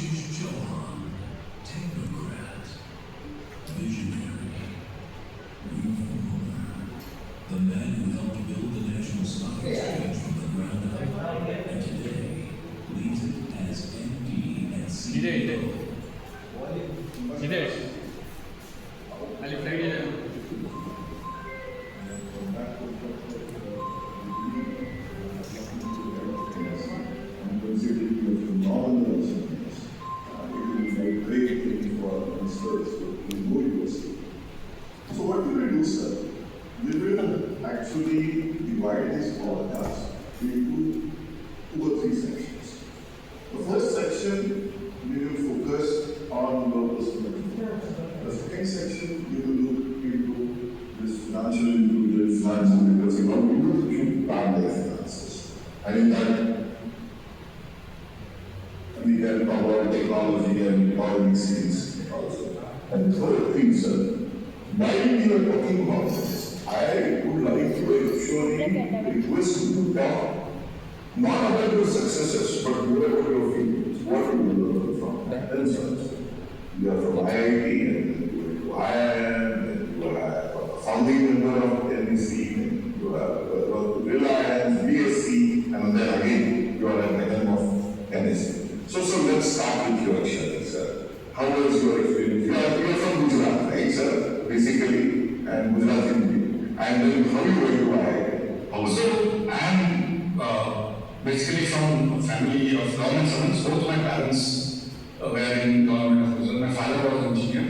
Ashish Chauhan, technocrat, visionary, reformer, the man who helped build the National Stock Exchange from the ground up, and today leads it as MD and CEO. Ali Friday. So what we will do, sir? We will actually divide this podcast into 2 or 3 sections. The first section we will focus on the personal. The second section we will look into this financial inclusion, financial literacy, how people should plan their finances. And in that we can talk about technology and all these things also. And third thing, sir, while we are talking about this, I would like to actually request you to talk not about your successes, but what about your failures. What you learn from themselves. You are from IIT, and you went to IIM, and you are a founding member of NBC, and you are Reliance, BSc, and then again you are at the helm of NSC. So let's start with your journey, sir. How was your experience? You are from Gujarat, right, sir? Basically, and Gujarati people. And then how you went to IIT? Also, I am basically from a family of government servants. Both my parents were in government offices. My father was an engineer,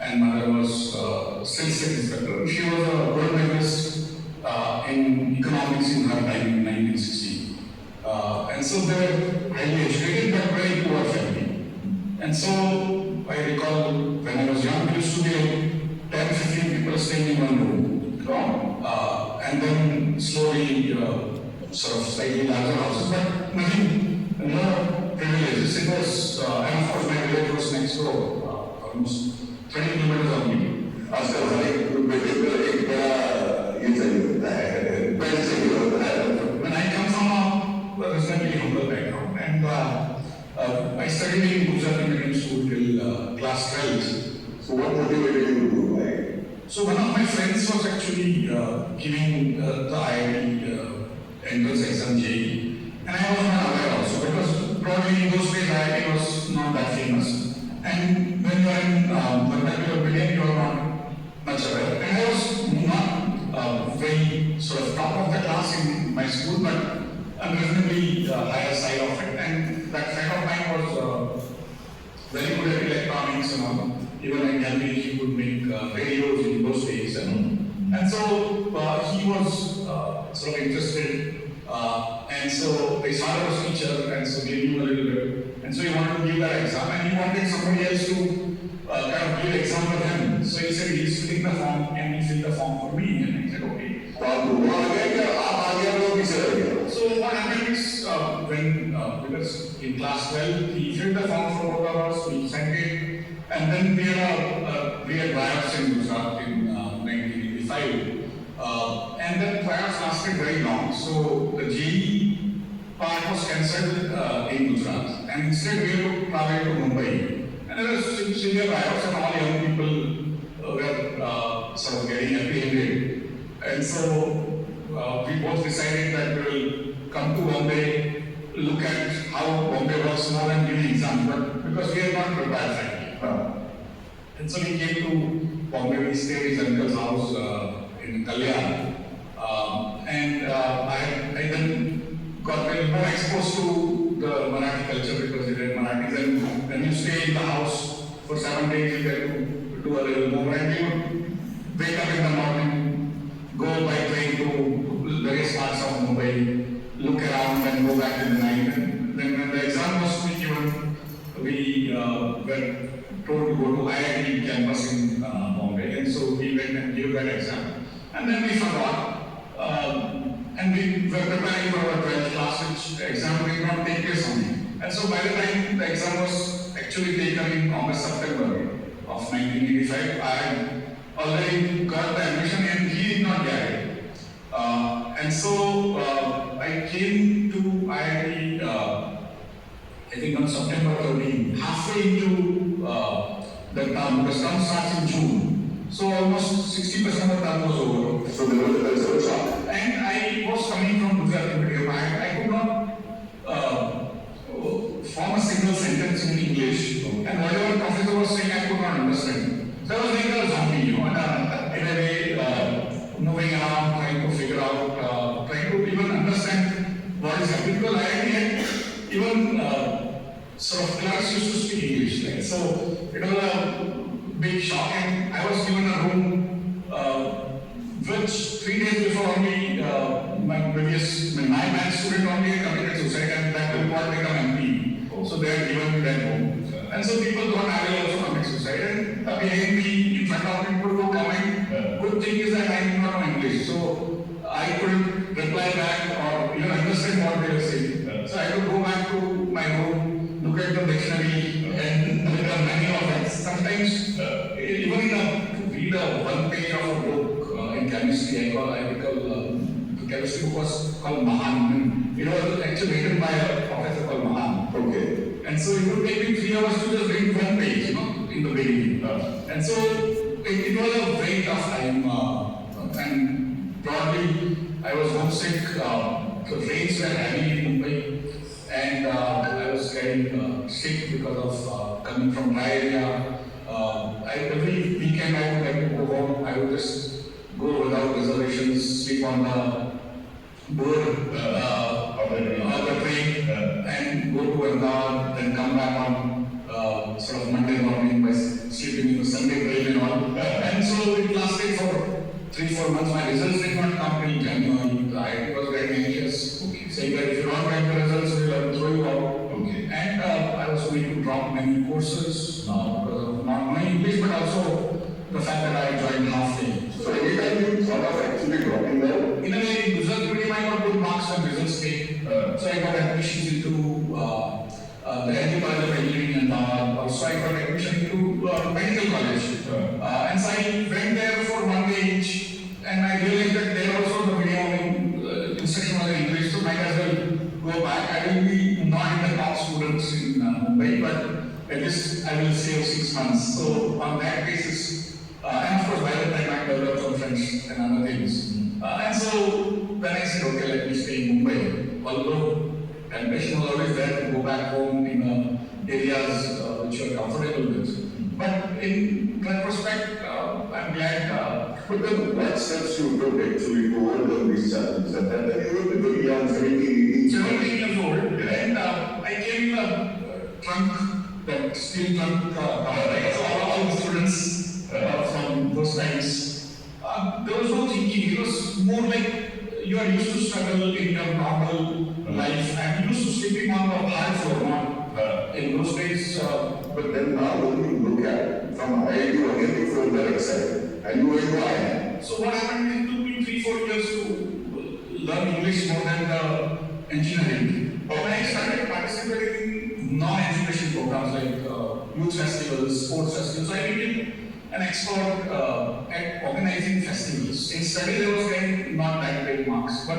and mother was sales inspector. She was a gold medalist in economics in her time in 1960. And so they were highly educated but very poor family. And so I recall when I was young, we used to be 10, 15 people staying in one room. And then slowly, sort of slightly larger houses, but nothing, no privileges. It was, and of course, my village was next door, almost 20 kilometers of me. आजकल हर एक बेटे को एक बड़ा ये चाहिए होता है, बेड चाहिए होता है. When I come from a reasonably humble background, and I studied in Gujarati medium school till class 12. So what motivated you to do like? So one of my friends was actually giving the IIT entrance exam JEE, and I was not aware also because probably in those days IIT was not that famous. And when you are in vernacular medium, you are not much aware. And I was not very sort of top of the class in my school, but a reasonably higher side of it. And that friend of mine was very good at electronics and all. Even in Cambridge, he would make radios in those days. And so he was sort of interested. And so his father was teacher, and so they knew a little bit. And so he wanted to give that exam, and he wanted somebody else to kind of give the exam for him. So he said he's filling the form, and he filled the form for me. And I said, okay. So what happened is because in class 12, he filled the form for both of us, we sent it, and then we had riots in Gujarat in 1985. And then riots lasted very long. So the JEE part was cancelled in Gujarat, and instead we had to travel to Mumbai. And there were severe riots, and all young people were sort of getting apprehended. And so we both decided that we will come to Bombay, look at how Bombay works more and give exams, but because we are not prepared frankly. And so we came to Bombay, we stayed in his uncle's house in Kalyan. And I then got very more exposed to the Marathi culture because we read Marathis, and when you stay in the house for 7 days, you get to do a little more, and we would wake up in the morning, go by train to various parts of Mumbai, look around and go back in the night. And then when the exam was to be given, we were told to go to IIT campus in Bombay, and so we went and gave that exam. And then we forgot, and we were preparing for our 12th class, which exam did not take place on me. And so by the time the exam was actually taken in August, September of 1985, I had already got the admission and he did not get it. And so I came to IIT I think on September 13, halfway into the term. The term starts in June. So almost 60% of the term was over. So there was a cultural shock. And I was coming from Gujarat medium. I could not form a single sentence in English. And whatever the professor was saying, I could not understand. So I was like a zombie, in a way, moving around, trying to figure out, trying to even understand what is happening. Because I had even sort of clerks used to speak English. Right? So it was a big shock, and I was given a room which 3 days before only my band student only had committed suicide, and that will not become MP. So they had given me that room. And so people thought I will also commit suicide. And behind me, in front of people who comment, good thing is that I do not know English. So I couldn't reply back or even understand what they were saying. So I could go back to my room, look at the dictionary, and look at many of it. Sometimes, even to read a one page of a book in chemistry, the chemistry book was called Mahan. It was actually written by a professor called Mahan. Okay. And so it would take me 3 hours to just read one page, in the beginning. And so it was a very tough time. And broadly, I was homesick. The rains were heavy in Mumbai, and I was getting sick because of coming from dry area. Every weekend I would like to go home. I would just go without reservations, sleep on the board of the train, and go to Ahmedabad, then come back on sort of Monday morning by sleeping in the Sunday train and all. And so it lasted for 3-4 months. My results did not come till January. The IIT was very anxious, saying that if you don't get the results, we will have to throw you out. And I was going to drop many courses because of not knowing English, but also the fact that I joined halfway. So anytime you thought of actually dropping out? In a way, in Gujarat medium, I got good marks when results came. So I got admissions into the LG College of Engineering and also I got admission into medical college. And so I went there for 1 day each, and I realized that there also the medium instruction was in English, so might as well go back. I will be not in the top students in Mumbai, but at least I will save 6 months. So on that basis, and of course by the time I developed some friends and other things. And so then I said, okay, let me stay in Mumbai. Although temptation was always there to go back home in areas which you are comfortable with. But in retrospect, I'm glad. But then what steps you took actually to overcome these challenges? And then you were very young, 17 years old, and I came in a trunk, that steel trunk, so all the students from those times. There was no thinking, it was more like you are used to struggle in your normal life, and used to sleeping on the hard floor, not in those days. But then now when you look at from IIT again, you feel very excited. And you went to IIM. So what happened, it took me 3-4 years to learn English more than the engineering. But when I started participating in non-education programs like youth festivals, sports festivals, I became an expert at organizing festivals. In studies, I was getting not that great marks, but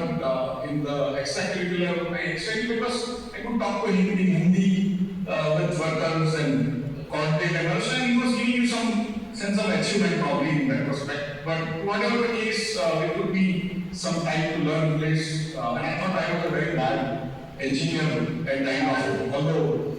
in the extracurricular, I excelled because I could talk to him in Hindi with workers and coordinate and also, and he was giving you some sense of achievement probably in that respect. But whatever the case, it would be some time to learn English, and I thought I was a very bad engineer at time of, although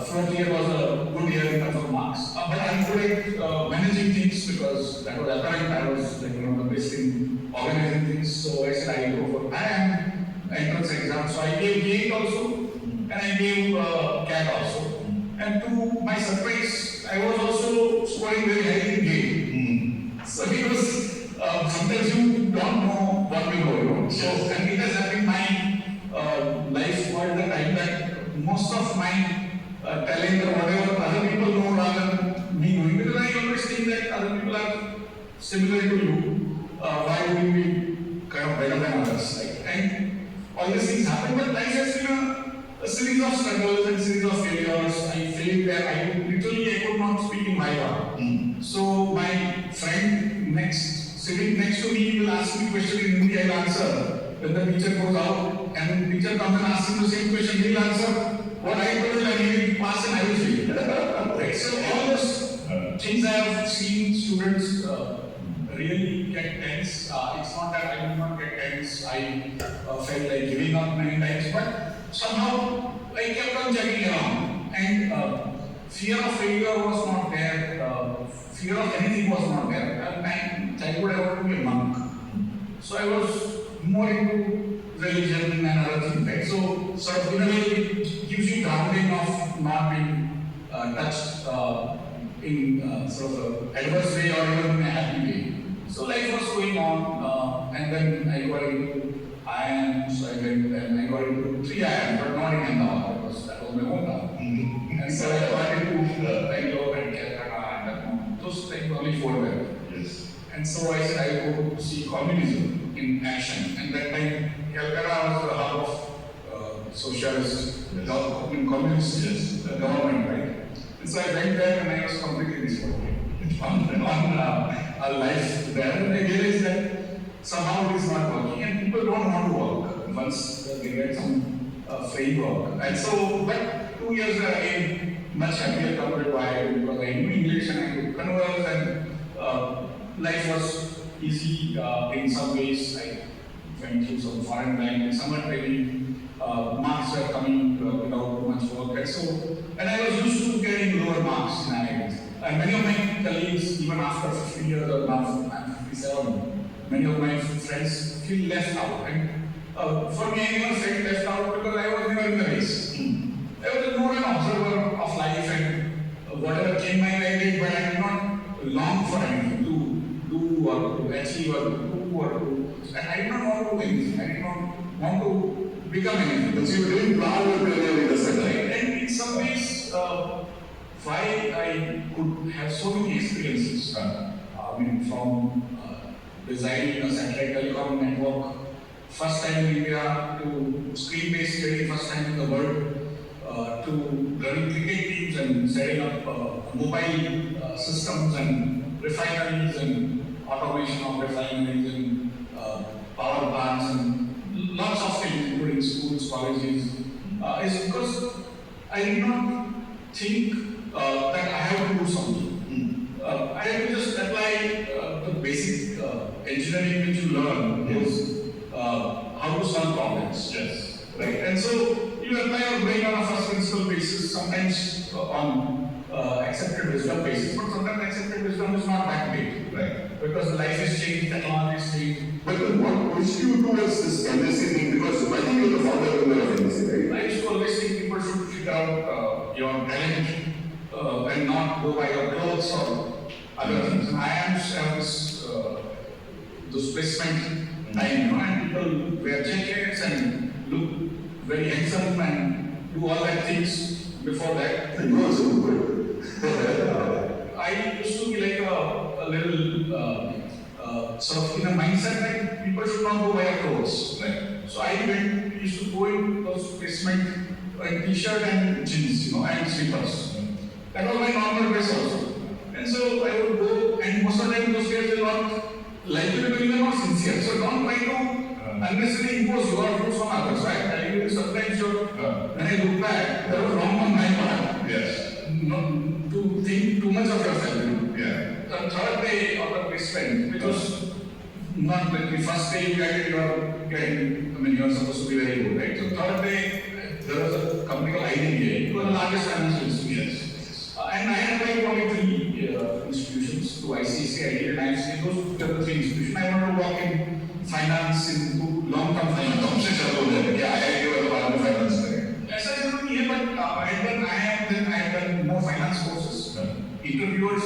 fourth year was a good year in terms of marks. But I'm good at managing things because that was apparent. I was like the best in organizing things. So I said I go for IIM entrance exam. So I gave GATE also, and I gave CAT also. And to my surprise, I was also scoring very highly in GATE. So it was sometimes you don't know what will go. So and it has happened in my life for the time that most of my talent or whatever other people know rather than me doing, because I always think that other people are similar to you. Why would you be kind of better than others? Like, and all these things happen, but life has been a series of struggles and series of failures. I failed where I could not speak in Viva. So my friend sitting next to me will ask me a question in Hindi, I'll answer. When the teacher goes out and the teacher comes and asks him the same question, he'll answer what I told him. things I have seen students really get tense. It's not that I did not get tense. I felt like giving up many times, but somehow I kept on checking around, and fear of failure was not there. Fear of anything was not there. At my childhood, I wanted to be a monk, so I was more into religion and other things, right? So, sort of in a way, it gives you grounding of not being touched in sort of a adverse way or even in a happy way. So life was going on, and then I got into IIM, so I went and I got into 3 IIM, but not in Ahmedabad, because that was my hometown. And so I got into Bangalore and Calcutta, and those like only 4 were. Yes. And so I said I go to see communism in action, and that time Calcutta was the hub of socialist, communist government, right? And so I went there and I was completely disappointed on our life there, and I realized that somehow it is not working, and people don't want to work once they get some framework. And so, but 2 years again, much happier compared to I, because I knew English and I could converse, and life was easy in some ways. I went through some foreign language, summer training, marks were coming without much work, and I was used to getting lower marks in IIT. And many of my colleagues, even after 50 years or now, I'm 57, many of my friends feel left out. And for me, I never felt left out because I was never in the race. I was more an observer of life, and whatever came my way, I did, but I did not long for anything to do or to achieve or to do or to. And I did not want to do anything. I did not want to become anything. But you didn't plan your career in the second. And in some ways, why I could have so many experiences, from designing a satellite telecom network, first time in India, to screen-based trading, first time in the world, to running cricket teams and setting up mobile systems and refineries and automation of refineries and power plants and lots of things, including schools, colleges, is because I did not think that I have to do something. I have to just apply the basic engineering which you learn is how to solve problems. Yes. Right? And so you apply your brain on a first principle basis, sometimes on accepted wisdom basis, but sometimes accepted wisdom is not that big. Right. Because life is changing, technology is changing. But what pushed you towards this NSC thing? Because I think you're the founder of NSC, right? I used to always think people should figure out your talent and not go by your clothes or other things. And I am this displacement time, and people wear jackets and look very handsome and do all that things before that. You are so good. I used to be like a little sort of in a mindset that people should not go by their clothes. Right? So I used to go in those placement in t-shirt and jeans, and slippers. That was my normal dress also. And so I would go, and most of the time those guys will not like you because you are not sincere. So don't try to unnecessarily impose your views on others. Right? I tell you, sometimes when I look back, that was wrong on my part. Yes. Not to think too much of yourself. Yeah. The third day of the placement, which was not like the first day you get you are supposed to be very good, right? So third day, there was a company called IDBI, it was the largest financial institution. And I had applied only 3 institutions to ICICI, and IFC, those were the 3 institutions. I wanted to work in finance, into long-term finance. Yeah, I was a part of finance. Yes, I didn't hear, but I had done more finance courses. Interviewers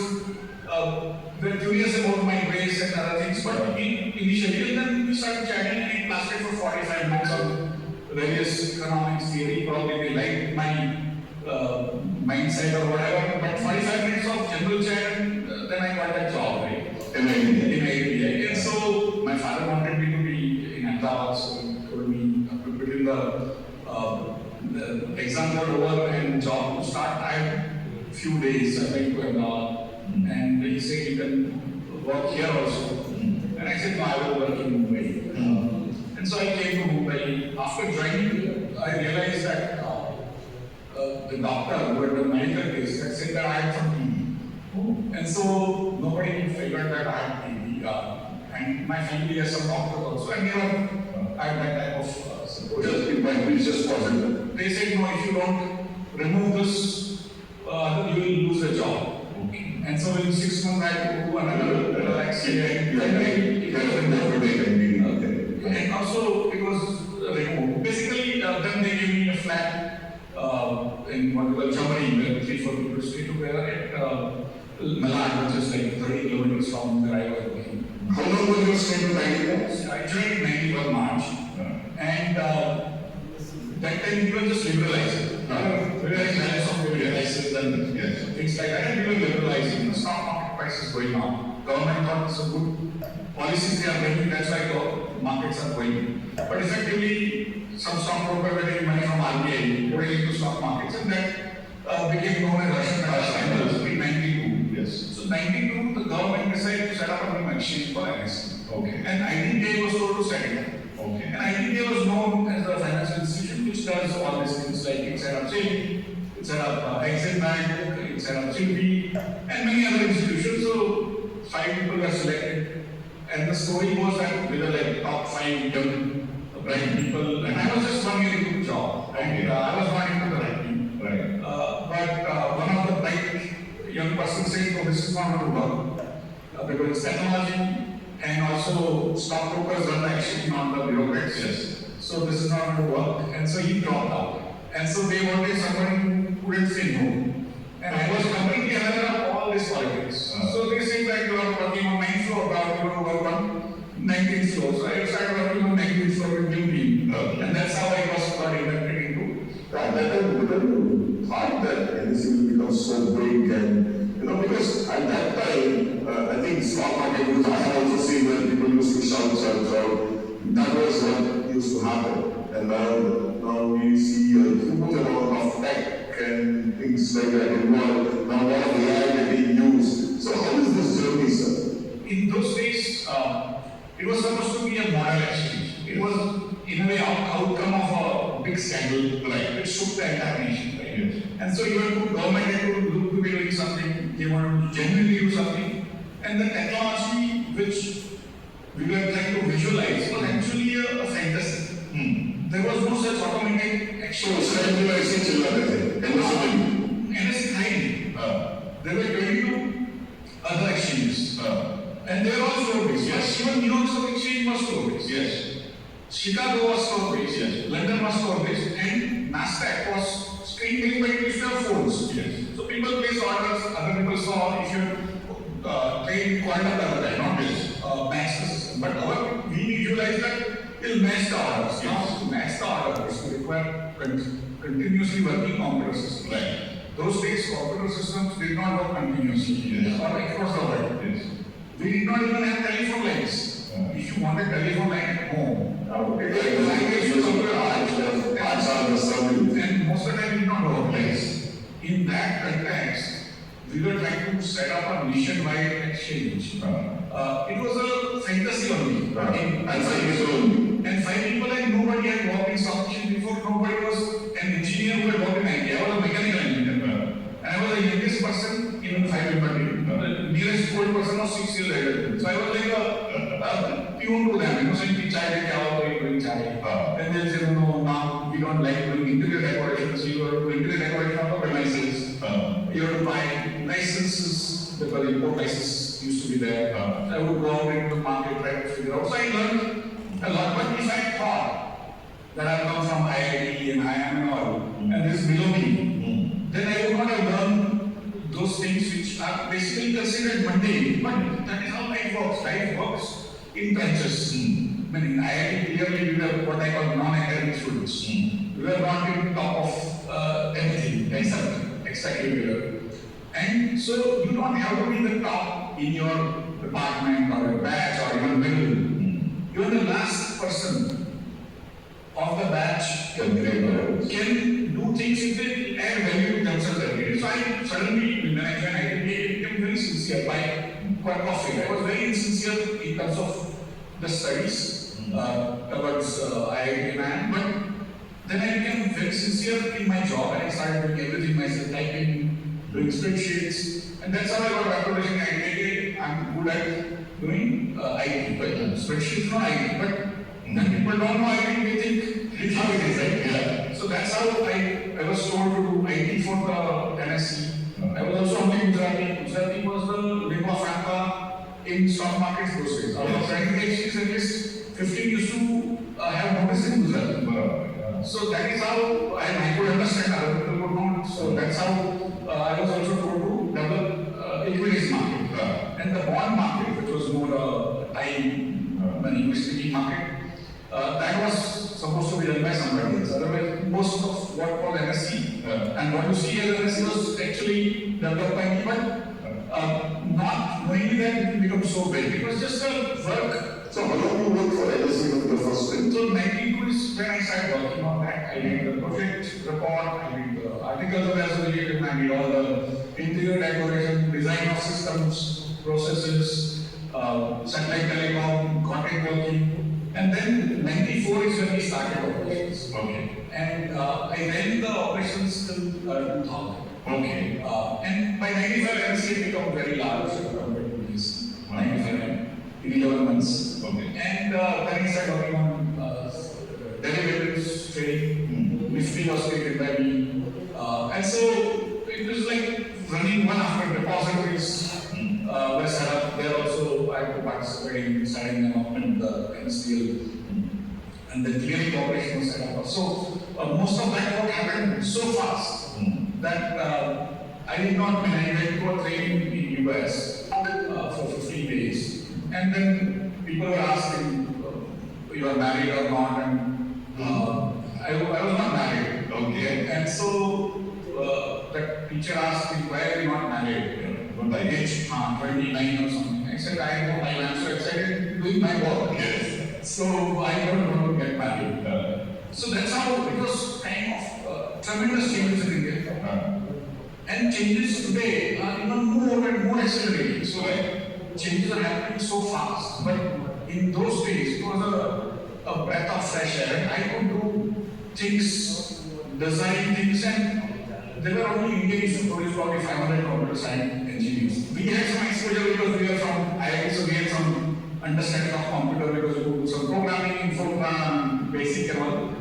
were curious about my grades and other things, but initially, and then we started chatting, and it lasted for 45 minutes on various economics theory. Probably they liked my mindset or whatever, but 45 minutes of general chat, and then I got that job, right? In IIT. And so my father wanted me to be in Ahmedabad, so he told me between the exams were over and job to start. I had a few days. I went to Ahmedabad, and he said you can work here also. And I said no, I will work in Mumbai. And so I came to Mumbai. After joining, I realized that the doctor who had done medical test had said that I had some TB. And so nobody figured that I had TB. And my family has some doctors also. And I had that type of support. It might be just positive. They said, no, if you don't remove this, you will lose the job. Okay. And so in 6 months, I had to do another accident. And also, it was removed. Basically, then they gave me a flat in what we call Jamari, where 3-4 people stay together at Malad, which is like 30 kilometers from where I was working. How long was your stay in Nigeria? I joined 91 March, and that time we were just liberalizing. We were in balance of liberalizing and things like that, and we were liberalizing. The stock market prices going up. Government thought it's a good policies they are bringing, that's why the markets are going. But effectively, some stockbrokers were getting money from RBI, putting into stock markets, and that became known as Russian scandals in 92. Yes. So 92, the government decided to set up a new exchange for NSE. Okay. And IDBI was told to set it up. Okay. And IDBI was known as the financial institution which does all these things like it set up SEBI, it set up Exim Bank, it set up SEBI, and many other institutions. So 5 people were selected. And the story was that we were like top 5 young, bright people. And I was just 1 year into the job. And I was not into the right team. Right. But one of the bright young persons said, "Oh, this is not going to work because it's technology and also stockbrokers run the exchange, not the bureaucrats. Yes. So this is not going to work." And so he dropped out. And so they wanted someone who couldn't say no. And I was completely aware of all this politics. So they said that you are working on 9th floor, but you want to work on 19th floor. So I started working on 19th floor with new team. And that's how I got inducted into. That you thought that NSE will become so big and, because at that time, I think stock market was, I have also seen where people used to shout. That was what used to happen. And now we see a huge amount of tech and things like that involved. Now a lot of AI getting used. So how is this journey, sir? In those days, it was supposed to be a model exchange. It was, in a way, outcome of a big scandal, right? It shook the entire nation, right? Yes. And so even government had to look to be doing something. They wanted to genuinely do something. And the technology which we were trying to visualize was actually a fantasy. There was no such automated exchange. So NSE thriving. There were 22 other exchanges. And they were all floor-based. Yes. Even New York Stock Exchange was floor-based. Yes. Chicago was floor-based. Yes. London was floor-based. And NASDAQ was screen-based, but it used to have phones. Yes. So people placed orders, other people saw if you trade quantum the other time, not this match the system. But we visualized that it'll match the orders. Yes. Now, to match the orders, we require continuously working computer systems. Right. Those days, computer systems did not work continuously. Yes. Or across the world. Yes. We did not even have telephone lines. If you wanted telephone line at home, it was a language to computer and most of the time it did not work. Yes. In that context, we were trying to set up a nationwide exchange. It was a fantasy only. And 5 people and nobody had worked in stock exchange before. Nobody was an engineer who had worked in IT. I was a mechanical engineer. And I was the youngest person in 5 people team. The nearest old person was 6 years older. So I was like a tune to them, saying, "Chai de kya ho, you're doing chai." Then they'll say, "No, now we don't like doing interior decoration, so you have to do interior decoration of the premises. You have to buy licenses, because import license used to be there." I would go out into the market, try to figure out. So I learned a lot. But if I thought that I come from IIT and IIM and all, and this is below me, then I would not have learned those things which are basically considered mundane. But that is how life works. Life works in trenches. I mean, in IIT, clearly we were what I call non-academic students. We were not in top of anything, except extracurricular. And so you don't have to be the top in your department or your batch or even middle. You're the last person of the batch can do things if they add value to themselves every day. So I suddenly, when I joined IIT, I became very sincere by coffee. I was very insincere in terms of the studies towards IIT and IIM, but then I became very sincere in my job and I started doing everything myself, typing, doing spreadsheets, and that's how I got reputation at IIT. I'm good at doing IT, but spreadsheets not IT. But when people don't know IT, they think it's how it is, right? Yeah. So that's how I was told to do IT for the NSE. I was also only Gujarati. Gujarati was the lingua franca in stock markets those days. Out of 20 PhDs, at least 15 used to have notice in Gujarati. So that is how I could understand, other people could not. So that's how I was also told to develop equities market. And the bond market, which was more time money investing market, that was supposed to be done by somebody else. Otherwise, most of what was NSE and what you see as NSE was actually developed by me, but not knowing that it become so big. It was just a work. So how long you work for NSE for the first time? So 92 is when I started working on that. I did the project report, I did the articles of association, I did all the interior decoration, design of systems, processes, satellite telecom, content working. And then 94 is when we started operations. Okay. And I ran the operations till 2000. Okay. And by 95, NSE had become very large compared to this. 95 in 11 months. Okay. And then I started working on derivatives trading. Nifty was created by me. And so it was like running one after depositories were set up. There also I had to participate in setting them up and the NSDL and the clearing operation was set up. So most of that work happened so fast that I did not manage to a training in US for 15 days. And then people were asking, you are married or not? And I was not married. Okay. And so that teacher asked me, why are you not married? By age 29 or something. I said, I know, I'm so excited doing my work. Yes. So I don't want to get married. So that's how it was time of tremendous changes in India. And changes today are even more and more accelerating. So changes are happening so fast. But in those days, it was a breath of fresh air. And I could do things, design things, and there were only Indians who produced probably 500 computer science engineers. We had some exposure because we were from IIT, so we had some understanding of computer because we do some programming, infogram, basic and all.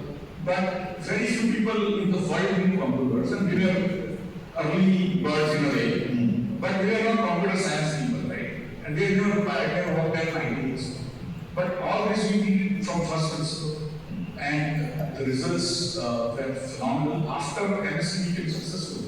But very few people in the world knew computers, and we were early birds in a way. But we were not computer science people, right? And we never worked at ideas. But all this we did from first principle. And the results were phenomenal. After NSE became successful,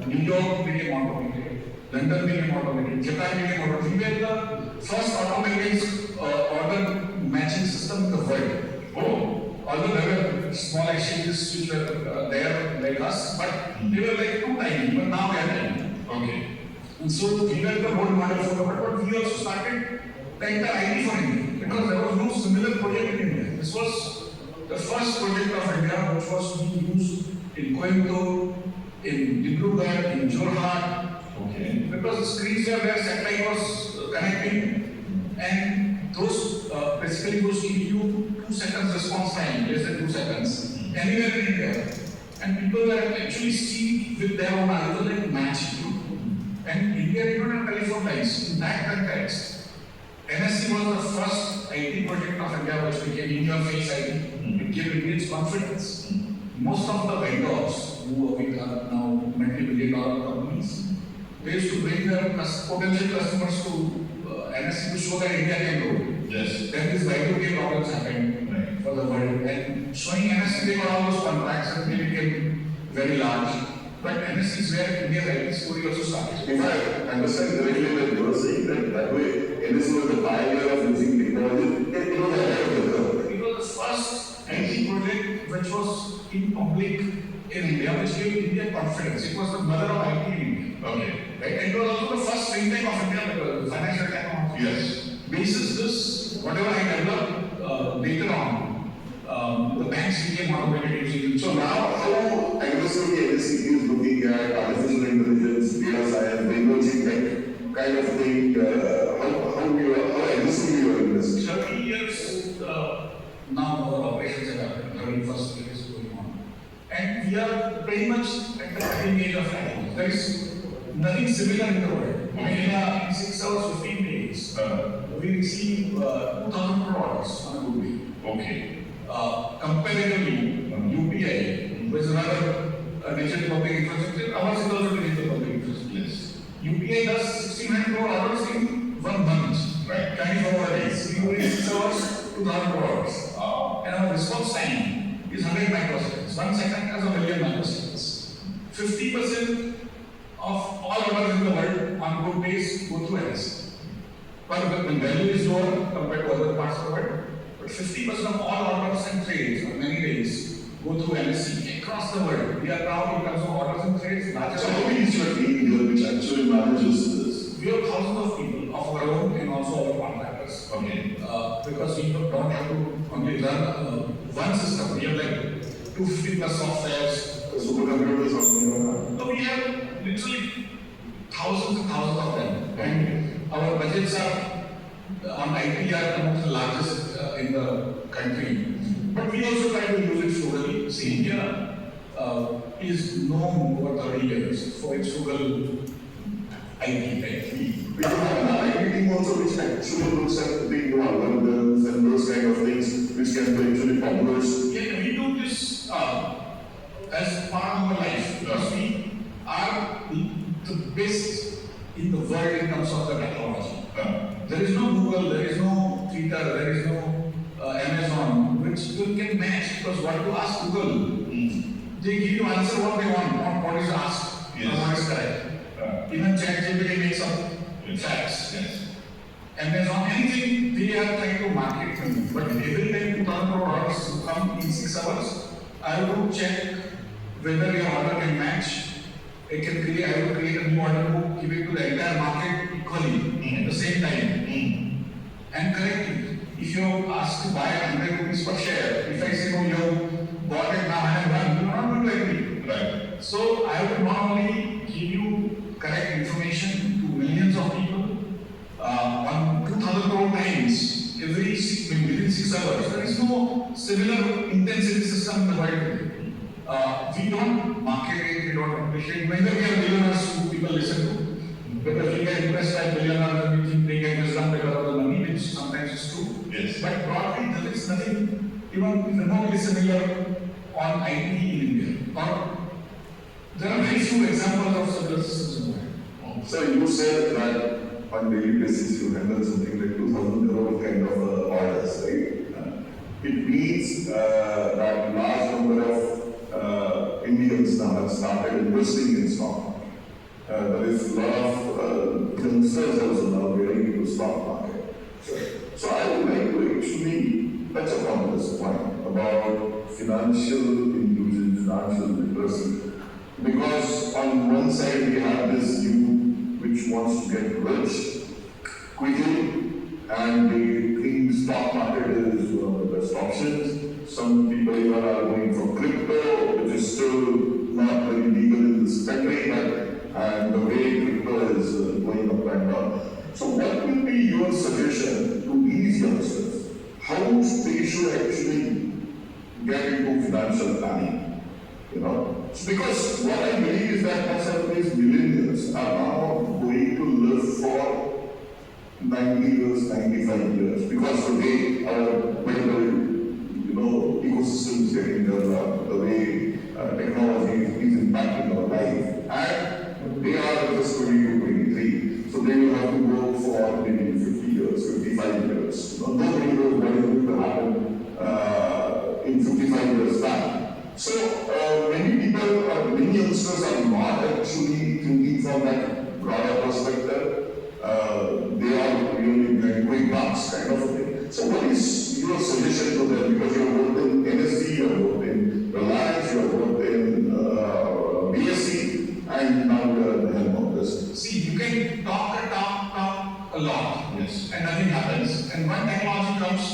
New York became automated, London became automated, Japan became automated. We were the first automated order matching system in the world. Although there were small exchanges which were there like us, but they were like too tiny, but now they are tiny. Okay. And so we were the role model for the world, but we also started the entire IT for India because there was no similar project in India. This was the first project of India which was being used in Coimbatore, in Dibrugarh, in Jorhat. Okay. Because the screens were there, satellite was connecting, and those basically was giving you 2 seconds response time, less than 2 seconds, anywhere in India. And people were actually seeing with their own eyes, like matching you. And India did not have telephone lines. In that context, NSE was the first IT project of India which became in-your-face IT. It gave Indians confidence. Most of the vendors who are now multi-billion-dollar companies, they used to bring their potential customers to NSE to show that India can grow. Yes. Then this value game problems happened for the world. And showing NSE, they got all those contracts and they became very large. But NSE is where India's IT story also started. If I understand correctly, that you were saying that way, NSE was the pioneer of using technology. It was ahead of the curve. It was the first IT project which was in public in India, which gave India confidence. It was the mother of IT in India. Okay. Right? And it was also the first fintech of India, the financial technology. Yes. Basis this, whatever I developed later on, the banks became automated using. So now, how aggressively NSE is looking at artificial intelligence, data science, emerging tech kind of thing, how aggressively you are investing? 30 years now our operations have happened, 31st year is going on. And we are pretty much at the cutting edge of technology. There is nothing similar in the world. I mean, in 6 hours, 15 days, we receive 2,000 crore orders on a good day. Okay. Comparatively, UPI, which is another digital public infrastructure, ours is also digital public infrastructure. Yes. UPI does 1,600 crore orders in 1 month, right? 24 days. We do it in 6 hours, 2,000 crore orders. And our response time is 100 microseconds. 1 second has a million microseconds. 50% of all orders in the world on good days go through NSE. But the value is lower compared to other parts of the world. But 50% of all orders and trades on many days go through NSE across the world. We are now in terms of orders and trades largest. So how many is your team here which actually manages this? We have thousands of people of our own and also our contractors. Okay. Because we don't have to only run one system. We have like 250 plus softwares. Supercomputers or something. So we have literally thousands and thousands of them. And our budgets are on IT are among the largest in the country. But we also try to use it frugally. See, India is known over 30 years for its frugal IT, right? We have an IT team also which actually looks at the algorithms and those kind of things which can be actually published. Yeah, we do this as part of our life because we are the best in the world in terms of the technology. There is no Google, there is no Twitter, there is no Amazon which you can match because what you ask Google, they give you answer what they want, not what is asked, Yes. what is correct. Even ChatGPT makes up facts. Yes. Amazon, anything they are trying to market to you. But every time 2,000 crore orders come in 6 hours, I will check whether your order can match. I will create a new order book, give it to the entire market equally at the same time. And correct it. If you ask to buy 100 rupees per share, if I say, no, you bought it now and done, you are not going to agree. Right. So I will not only give you correct information to millions of people on 2,000 crore times within 6 hours. There is no similar intensity system in the world today. We don't market it, we don't publish it. Whether we are billionaires who people listen to, whether we get impressed by billionaires and we think they get wisdom because of the money, which sometimes is true. Yes. But broadly, there is nothing even remotely similar on IT in India. Or there are very few examples of similar systems in the world. So you said that on daily basis you handle something like 2,000 crore kind of orders, right? It means that large number of Indians now have started investing in stock market. There is a lot of youngsters also now getting into stock market. So I would like to actually touch upon this point about financial inclusion, financial literacy. Because on one side we have this youth which wants to get rich quickly and they think stock market is one of the best options. Some people even are going for crypto, which is still not very legal in this country, and the way crypto is going up and down. So what will be your suggestion to these youngsters? How they should actually get into financial planning? You know, because what I believe is that most of these millennials are now going to live for 90 years, 95 years, because the way our medical, ecosystem is getting developed, the way technology is impacting our life, and they are just 22, 23, so they will have to work for maybe 50 years, 55 years. Nobody knows what is going to happen in 55 years' time. So many people, many youngsters are not actually thinking from that broader perspective. They are really going bucks kind of a thing. So what is your suggestion to them? Because you have worked in NSD, you have worked in Reliance, you have worked in BSC, and now you are at the helm of this. See, you can talk a lot, Yes. and nothing happens. And when technology comes,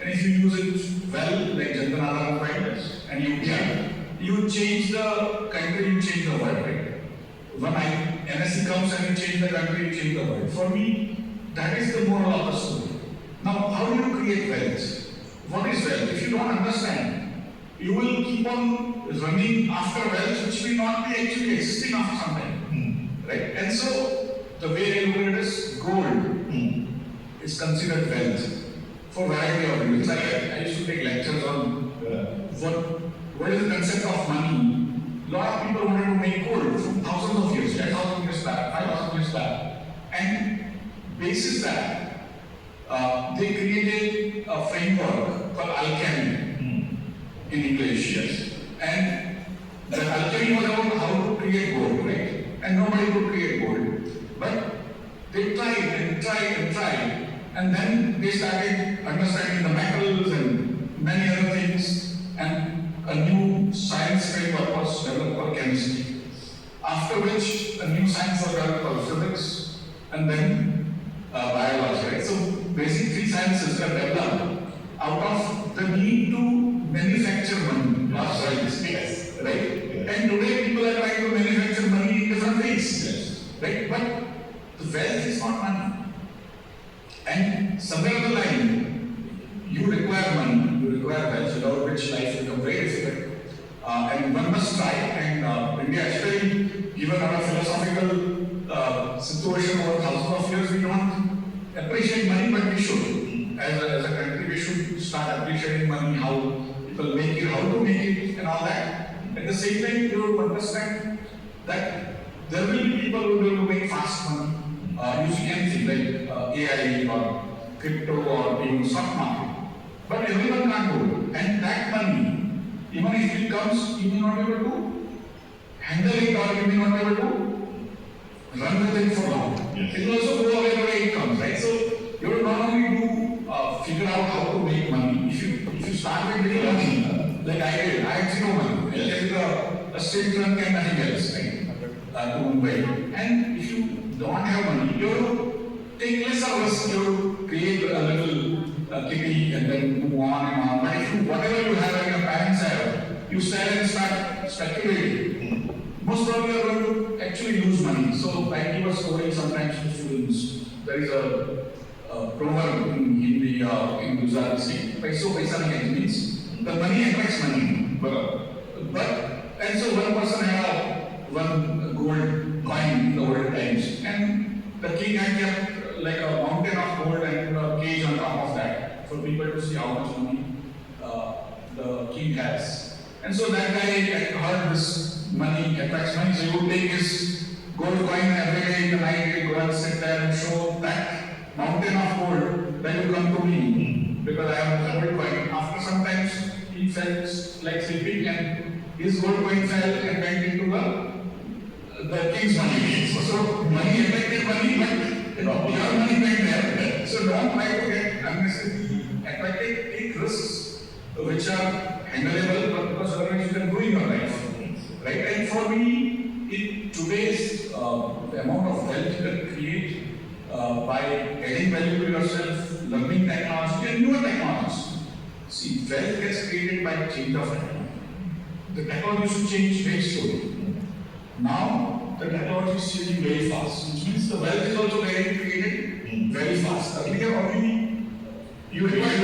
and if you use it well, like Jantan Aadhaar Mobile, and you change the country, you change the world, right? When NSC comes and you change the country, you change the world. For me, that is the moral of the story. Now, how do you create wealth? What is wealth? If you don't understand, you will keep on running after wealth which will not be actually existing after some time. right? And so the way I look at it is gold is considered wealth for variety of reasons. I used to take lectures on what is the concept of money. A lot of people wanted to make gold from thousands of years, 10,000 years back, 5,000 years back, and basis that they created a framework called alchemy in English. Yes. And the alchemy was about how to create gold, right? And nobody could create gold. But they tried and tried and tried. And then they started understanding the metals and many other things. And a new science framework was developed called chemistry. After which a new science was developed called physics. And then biology, right? So basic three sciences were developed out of the need to manufacture money. Yes. Right? Yes. And today people are trying to manufacture money in different ways. Yes. Right? But the wealth is not money. And somewhere on the line, you require money, you require wealth, without which life becomes very difficult. And one must try. And India, actually, given our philosophical situation over thousands of years, we don't appreciate money, but we should. As a country, we should start appreciating money, how people make it, how to make it, and all that. At the same time, you understand that there will be people who will make fast money using anything like AI or crypto or even stock market. But everyone can't do it. And that money, even if it comes, you may not be able to handle it, or you may not be able to run with it for long. Yes. It will also go away the way it comes, right? So you will not only figure out how to make money. If you start with little money, like I did, I had zero money. Yes. There is a state trunk and nothing else, right? To Mumbai. And if you don't have money, you take less hours, you create a little kitty and then move on and on. But if you, whatever you have and your parents have, you sell and start speculating, most probably you are going to actually lose money. So I give a story sometimes to students. There is a proverb in Hindi in Gujarati, "Paiso paisa nahi," means the money attracts money. And so one person had one gold coin in the olden times, and the king had kept like a mountain of gold and put a cage on top of that for people to see how much money the king has. And so that guy had heard this money attracts money, so he would take his gold coin every day in the night, he would go and sit there and show that mountain of gold that will come to me because I have a gold coin. After some time, he felt like sleeping and his gold coin fell and went into the king's money. So money attracted money, but your money went there. So don't try to get unnecessarily attracted. Take risks which are handleable, but because otherwise you can ruin your life. Right? And for me, in today's the amount of wealth you can create by adding value to yourself, learning technology and newer technologies. See, wealth gets created by change of technology. The technology should change very slowly. Now, the technology is changing very fast, which means the wealth is also getting created very fast. Earlier, only you required